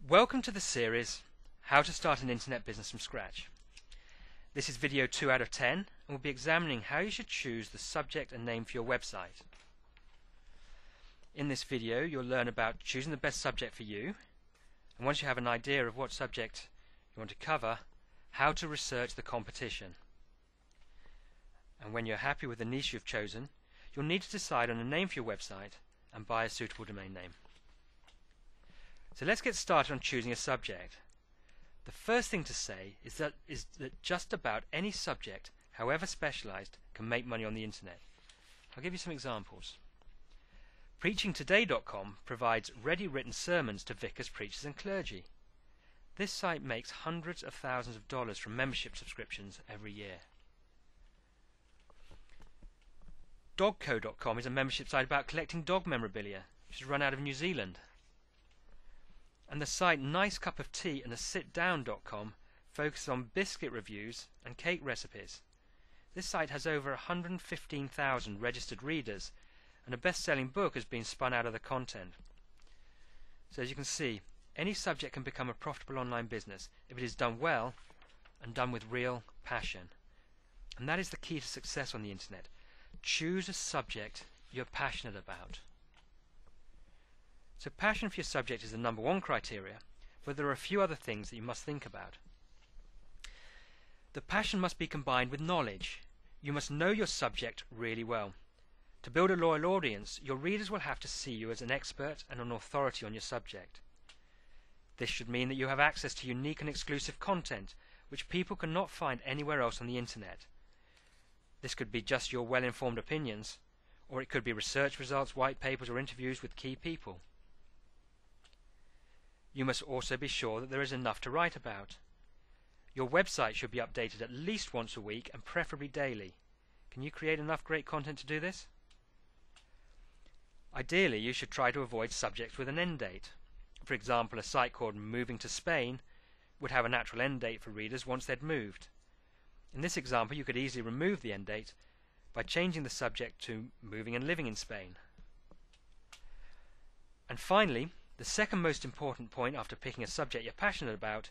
Welcome to the series, How to Start an Internet Business from Scratch. This is video 2 out of 10, and we'll be examining how you should choose the subject and name for your website. In this video, you'll learn about choosing the best subject for you, and once you have an idea of what subject you want to cover, how to research the competition. And when you're happy with the niche you've chosen, you'll need to decide on a name for your website and buy a suitable domain name. So let's get started on choosing a subject. The first thing to say is that just about any subject, however specialized, can make money on the internet. I'll give you some examples. PreachingToday.com provides ready-written sermons to vicars, preachers and clergy. This site makes hundreds of thousands of dollars from membership subscriptions every year. Dogco.com is a membership site about collecting dog memorabilia, which is run out of New Zealand. And the site Nice Cup of Tea and SitDown.com focuses on biscuit reviews and cake recipes. This site has over 115,000 registered readers, and a best-selling book has been spun out of the content. So as you can see, any subject can become a profitable online business if it is done well and done with real passion. And that is the key to success on the internet. Choose a subject you're passionate about. So passion for your subject is the number one criteria, but there are a few other things that you must think about. The passion must be combined with knowledge. You must know your subject really well. To build a loyal audience, your readers will have to see you as an expert and an authority on your subject. This should mean that you have access to unique and exclusive content, which people cannot find anywhere else on the internet. This could be just your well-informed opinions, or it could be research results, white papers, or interviews with key people. You must also be sure that there is enough to write about. Your website should be updated at least once a week and preferably daily. Can you create enough great content to do this? Ideally, you should try to avoid subjects with an end date. For example, a site called Moving to Spain would have a natural end date for readers once they'd moved. In this example, you could easily remove the end date by changing the subject to Moving and Living in Spain. And finally, the second most important point after picking a subject you're passionate about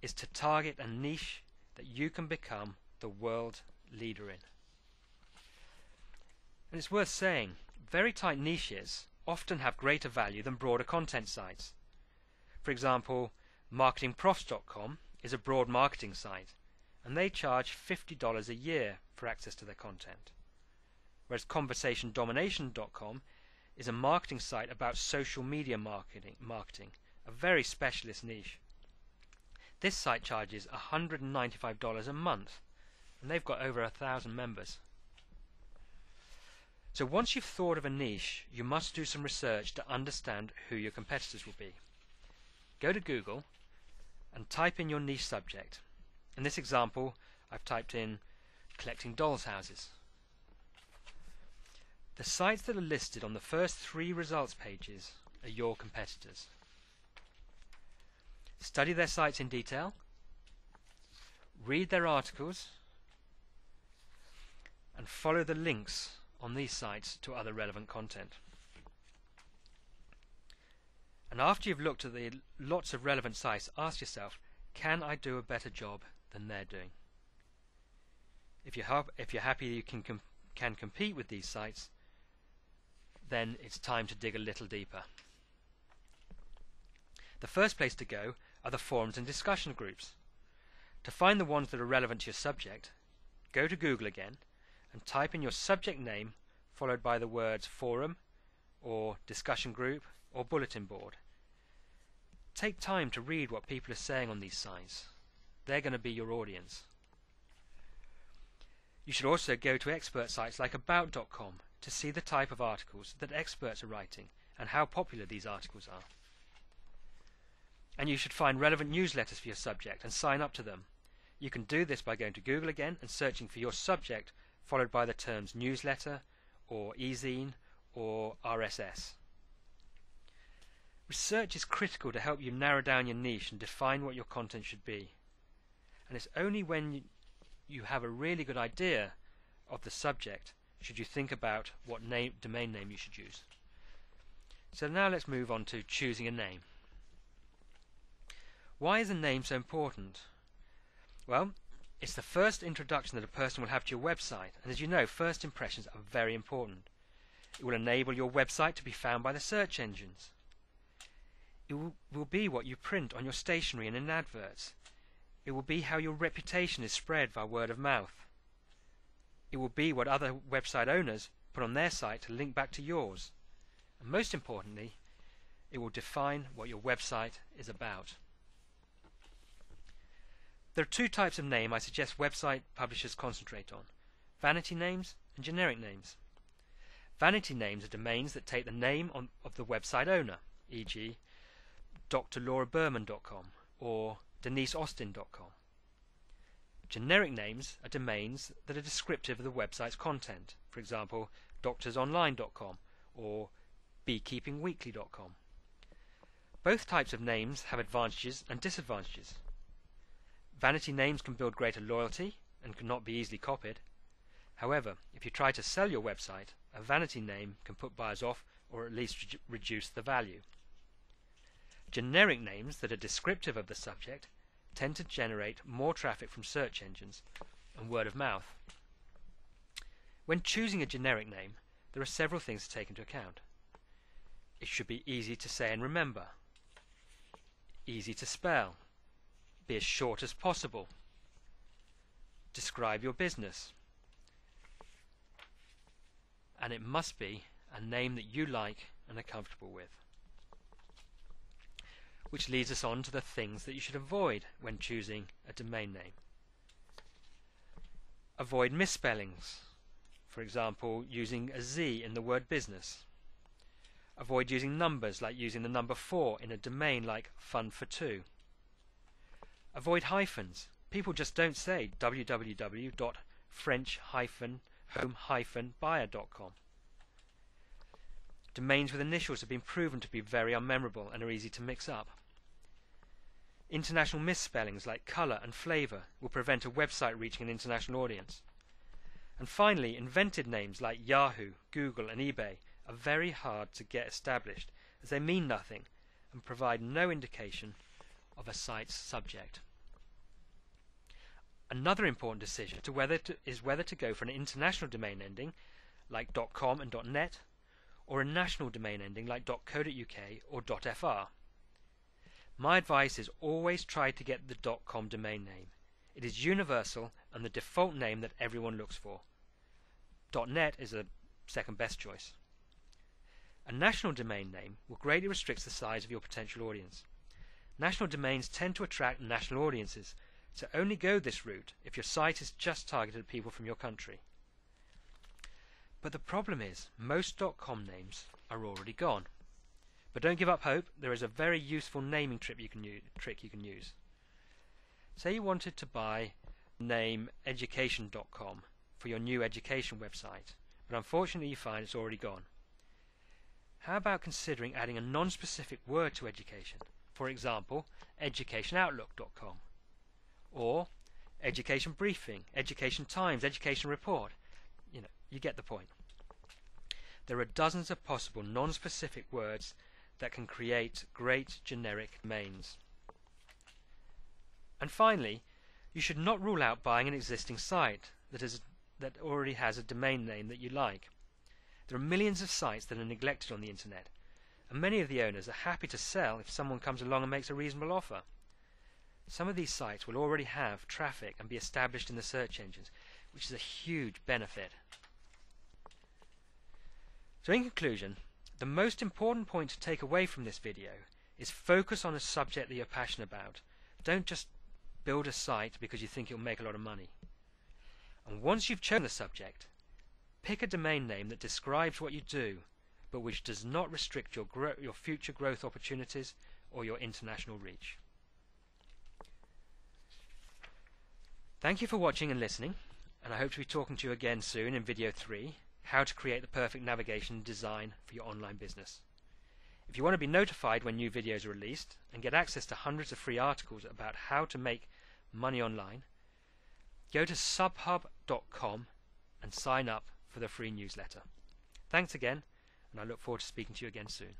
is to target a niche that you can become the world leader in. And it's worth saying, very tight niches often have greater value than broader content sites. For example, MarketingProfs.com is a broad marketing site, and they charge $50 a year for access to their content. Whereas ConversationDomination.com is a marketing site about social media marketing, a very specialist niche. This site charges $195 a month, and they've got over 1,000 members. So once you've thought of a niche, you must do some research to understand who your competitors will be. Go to Google and type in your niche subject. In this example, I've typed in collecting dolls' houses. The sites that are listed on the first 3 results pages are your competitors. Study their sites in detail, read their articles, and follow the links on these sites to other relevant content. And after you've looked at the lots of relevant sites, ask yourself, can I do a better job than they're doing? If you're happy you can compete with these sites, then it's time to dig a little deeper. The first place to go are the forums and discussion groups. To find the ones that are relevant to your subject, go to Google again and type in your subject name followed by the words forum or discussion group or bulletin board. Take time to read what people are saying on these sites. They're going to be your audience. You should also go to expert sites like About.com to see the type of articles that experts are writing and how popular these articles are. And you should find relevant newsletters for your subject and sign up to them. You can do this by going to Google again and searching for your subject followed by the terms newsletter or e-zine or RSS. Research is critical to help you narrow down your niche and define what your content should be. And it's only when you have a really good idea of the subject should you think about what domain name you should use. So now let's move on to choosing a name. Why is a name so important? Well, it's the first introduction that a person will have to your website, and as you know, first impressions are very important. It will enable your website to be found by the search engines. It will be what you print on your stationery and in adverts. It will be how your reputation is spread via word of mouth. It will be what other website owners put on their site to link back to yours. And most importantly, it will define what your website is about. There are two types of name I suggest website publishers concentrate on: vanity names and generic names. Vanity names are domains that take the name of the website owner, e.g. drlauraberman.com or deniseaustin.com. Generic names are domains that are descriptive of the website's content, for example, doctorsonline.com or beekeepingweekly.com. Both types of names have advantages and disadvantages. Vanity names can build greater loyalty and cannot be easily copied. However, if you try to sell your website, a vanity name can put buyers off or at least reduce the value. Generic names that are descriptive of the subject tend to generate more traffic from search engines and word of mouth. When choosing a generic name, there are several things to take into account. It should be easy to say and remember, easy to spell, be as short as possible, describe your business, and it must be a name that you like and are comfortable with. Which leads us on to the things that you should avoid when choosing a domain name. Avoid misspellings, for example using a Z in the word business. Avoid using numbers, like using the number 4 in a domain like fun4two. Avoid hyphens. People just don't say www.french-home-buyer.com. Domains with initials have been proven to be very unmemorable and are easy to mix up. International misspellings like colour and flavour will prevent a website reaching an international audience. And finally, invented names like Yahoo, Google and eBay are very hard to get established, as they mean nothing and provide no indication of a site's subject. Another important decision is whether to go for an international domain ending like .com and .net, or a national domain ending like .co.uk or .fr. My advice is always try to get the .com domain name. It is universal and the default name that everyone looks for. .net is a second best choice. A national domain name will greatly restrict the size of your potential audience. National domains tend to attract national audiences, so only go this route if your site is just targeted at people from your country. But the problem is, most .com names are already gone. But don't give up hope, there is a very useful naming trick you can use. Say you wanted to buy the name education.com for your new education website, but unfortunately you find it's already gone. How about considering adding a non-specific word to education? For example, educationoutlook.com, or education briefing, education times, education report. You get the point. There are dozens of possible non-specific words that can create great generic domains. And finally, you should not rule out buying an existing site that already has a domain name that you like. There are millions of sites that are neglected on the internet, and many of the owners are happy to sell if someone comes along and makes a reasonable offer. Some of these sites will already have traffic and be established in the search engines, which is a huge benefit. So in conclusion, the most important point to take away from this video is focus on a subject that you're passionate about. Don't just build a site because you think it'll make a lot of money. And once you've chosen the subject, pick a domain name that describes what you do, but which does not restrict your future growth opportunities or your international reach. Thank you for watching and listening, and I hope to be talking to you again soon in video 3, how to create the perfect navigation design for your online business. If you want to be notified when new videos are released and get access to hundreds of free articles about how to make money online, go to subhub.com and sign up for the free newsletter. Thanks again, and I look forward to speaking to you again soon.